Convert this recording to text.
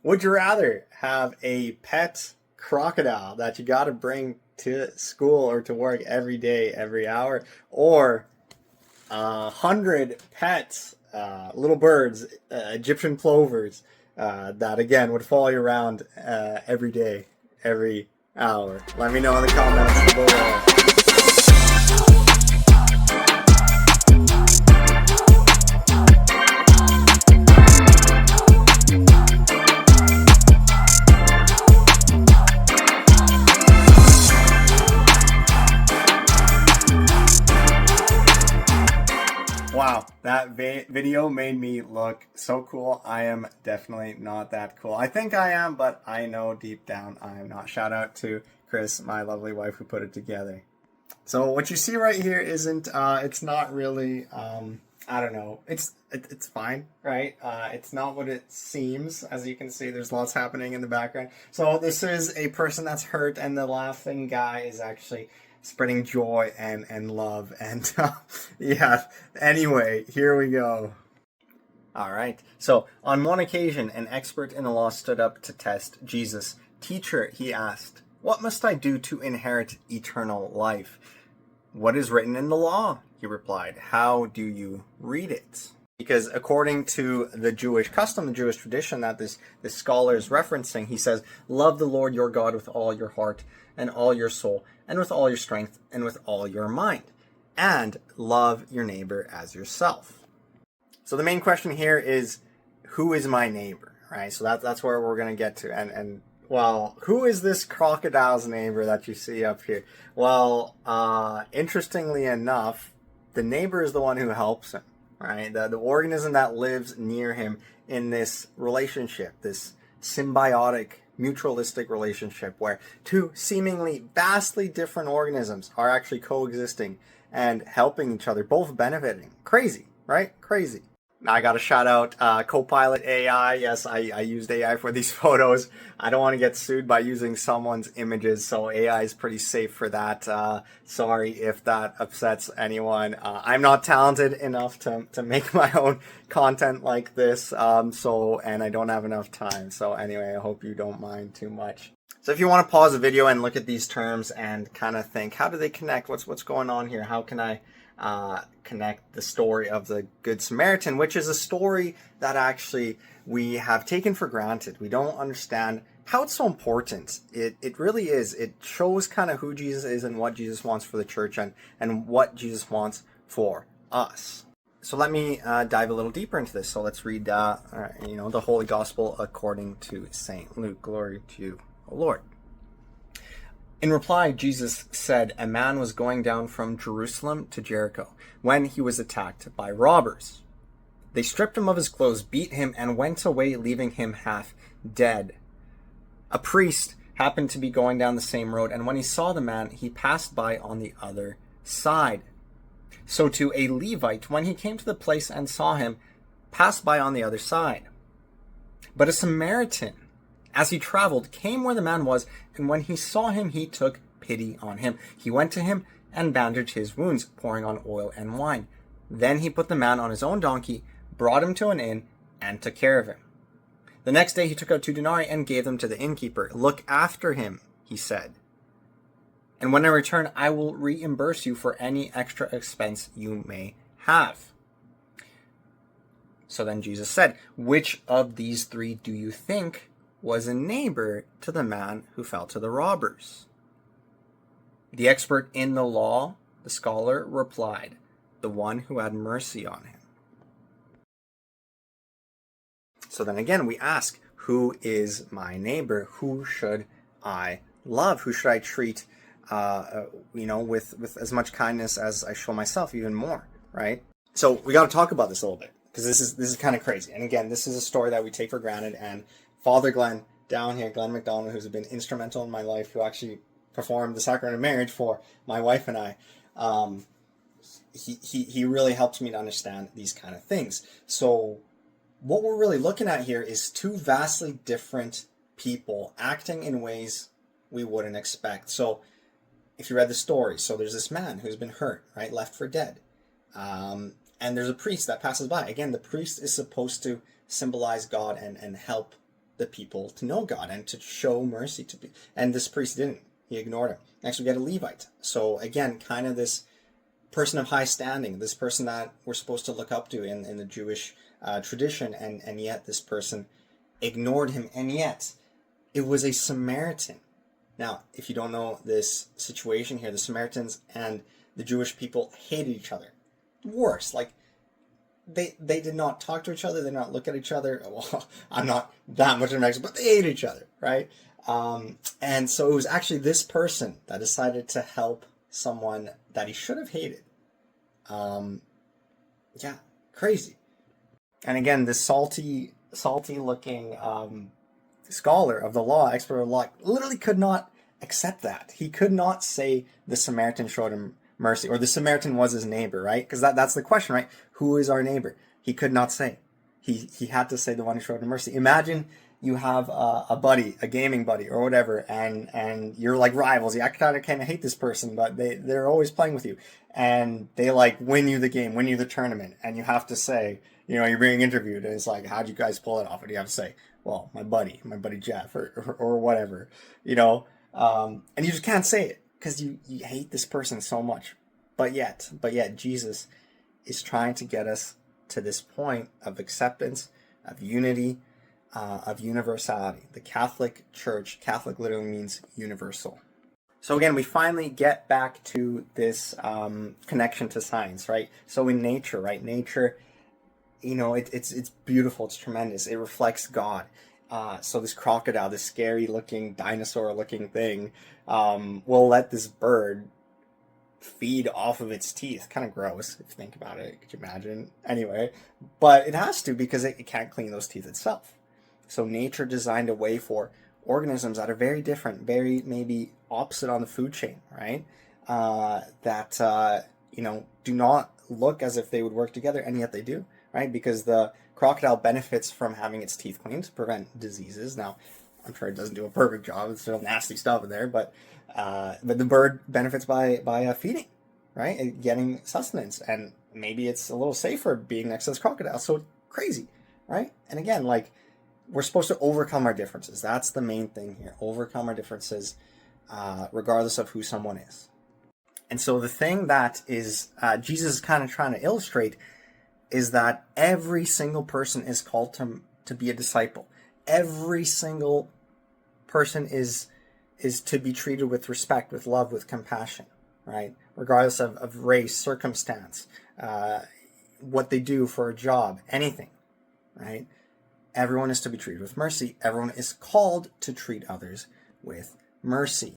Would you rather have a pet crocodile that you got to bring to school or to work every day, every hour, or 100 pets, little birds, Egyptian plovers, that again would follow you around every day, every hour? Let me know in the comments below. Wow, that video made me look so cool. I am definitely not that cool. I think I am, but I know deep down I am not. Shout out to Chris, my lovely wife, who put it together. So what you see right here isn't, it's not really, I don't know, it's fine, right? It's not what it seems. As you can see, there's lots happening in the background. So this is a person that's hurt, and the laughing guy is actually spreading joy and love. And yeah, anyway, here we go. All right. So on one occasion, an expert in the law stood up to test Jesus. "Teacher," he asked, "what must I do to inherit eternal life?" "What is written in the law?" he replied. "How do you read it?" Because according to the Jewish custom, the Jewish tradition that this scholar is referencing, he says, "Love the Lord your God with all your heart and all your soul and with all your strength and with all your mind, and love your neighbor as yourself." So the main question here is, who is my neighbor, right? So that's where we're going to get to. And well, who is this crocodile's neighbor that you see up here? Well, interestingly enough, the neighbor is the one who helps him, right? The organism that lives near him in this relationship, this symbiotic, mutualistic relationship where two seemingly vastly different organisms are actually coexisting and helping each other, both benefiting. Crazy, right? Crazy. Now I got to shout out Copilot AI. Yes, I used AI for these photos. I don't want to get sued by using someone's images, so AI is pretty safe for that. Sorry if that upsets anyone. I'm not talented enough to make my own content like this, and I don't have enough time. So anyway, I hope you don't mind too much. So if you want to pause the video and look at these terms and kind of think, how do they connect? What's going on here? How can I connect the story of the Good Samaritan, which is a story that actually we have taken for granted. We don't understand how it's so important. It really is. It shows kind of who Jesus is and what Jesus wants for the church and what Jesus wants for us. So let me dive a little deeper into this. So let's read the Holy Gospel according to St. Luke. Glory to you, O Lord. In reply, Jesus said, "A man was going down from Jerusalem to Jericho when he was attacked by robbers. They stripped him of his clothes, beat him, and went away, leaving him half dead. A priest happened to be going down the same road, and when he saw the man, he passed by on the other side. So too a Levite, when he came to the place and saw him, passed by on the other side. But a Samaritan, as he traveled, came where the man was, and when he saw him, he took pity on him. He went to him and bandaged his wounds, pouring on oil and wine. Then he put the man on his own donkey, brought him to an inn, and took care of him. The next day he took out 2 denarii and gave them to the innkeeper. 'Look after him,' he said, 'and when I return, I will reimburse you for any extra expense you may have.' So then Jesus said, 'Which of these 3 do you think was a neighbor to the man who fell to the robbers?' The expert in the law, the scholar, replied, 'The one who had mercy on him.'" So then again, we ask, who is my neighbor? Who should I love? Who should I treat, with as much kindness as I show myself, even more, right? So we got to talk about this a little bit, because this is kind of crazy. And again, this is a story that we take for granted. And Father Glenn down here, Glenn McDonald, who's been instrumental in my life, who actually performed the sacrament of marriage for my wife and I, he really helped me to understand these kind of things. So what we're really looking at here is 2 vastly different people acting in ways we wouldn't expect. So if you read the story, so there's this man who's been hurt, right, left for dead. And there's a priest that passes by. Again, the priest is supposed to symbolize God and help the people to know God and to show mercy to people. And this priest didn't. He ignored him. Next, we get a Levite. So again, kind of this person of high standing, this person that we're supposed to look up to in the Jewish tradition, and yet this person ignored him, and yet it was a Samaritan. Now, if you don't know this situation here, the Samaritans and the Jewish people hated each other. Worse, like they did not talk to each other, they did not look at each other. Well, I'm not that much of an expert, but they hated each other, right? And so it was actually this person that decided to help someone that he should have hated. Yeah, crazy. And again, this salty looking scholar of the law, expert of the law, literally could not accept that. He could not say the Samaritan showed him mercy, or the Samaritan was his neighbor, right? Because that's the question, right? Who is our neighbor? He could not say. He had to say the one who showed him mercy. Imagine you have a buddy, a gaming buddy or whatever, and you're like rivals. You kind of hate this person, but they're always playing with you, and they like win you the game, win you the tournament, and you have to say, you're being interviewed, and it's like, how'd you guys pull it off? And you have to say, well, my buddy Jeff, or whatever, and you just can't say it because you hate this person so much. But yet Jesus is trying to get us to this point of acceptance, of unity, of universality. The Catholic Church, Catholic literally means universal. So again, we finally get back to this connection to science, right? So in nature, right? Nature, it's beautiful, it's tremendous. It reflects God. So this crocodile, this scary looking dinosaur looking thing, will let this bird feed off of its teeth. Kind of gross if you think about it. Could you imagine? Anyway, but it has to because it can't clean those teeth itself. So nature designed a way for organisms that are very different, very maybe opposite on the food chain, right? That do not look as if they would work together, and yet they do, right? Because the crocodile benefits from having its teeth cleaned to prevent diseases. Now, I'm sure it doesn't do a perfect job. It's still nasty stuff in there, but the bird benefits by feeding, right? And getting sustenance, and maybe it's a little safer being next to this crocodile. So crazy, right? And again, like, we're supposed to overcome our differences. That's the main thing here. Overcome our differences, regardless of who someone is. And so the thing that is Jesus is kind of trying to illustrate is that every single person is called to be a disciple. Every single person is to be treated with respect, with love, with compassion, right? Regardless of race, circumstance, what they do for a job, anything, right? Everyone is to be treated with mercy. Everyone is called to treat others with mercy.